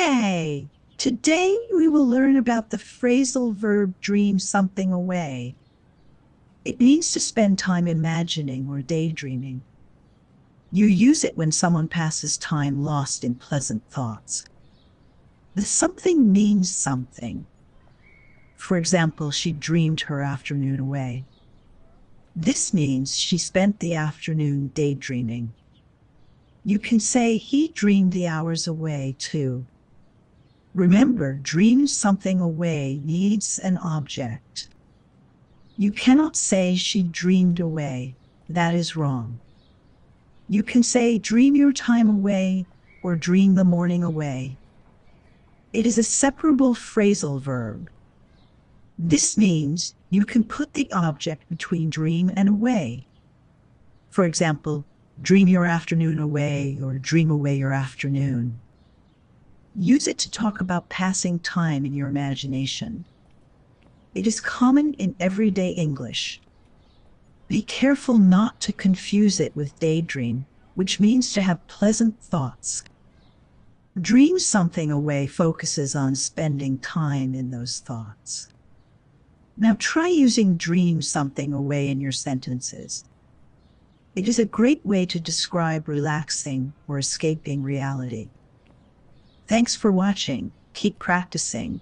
Hey, today we will learn about the phrasal verb dream something away. It means to spend time imagining or daydreaming. You use it when someone passes time lost in pleasant thoughts. The something means something. For example, she dreamed her afternoon away. This means she spent the afternoon daydreaming. You can say he dreamed the hours away too. Remember, dream something away needs an object. You cannot say she dreamed away. That is wrong. You can say dream your time away or dream the morning away. It is a separable phrasal verb. This means you can put the object between dream and away. For example, dream your afternoon away or dream away your afternoon. Use it to talk about passing time in your imagination. It is common in everyday English. Be careful not to confuse it with daydream, which means to have pleasant thoughts. Dream something away focuses on spending time in those thoughts. Now try using dream something away in your sentences. It is a great way to describe relaxing or escaping reality. Thanks for watching. Keep practicing.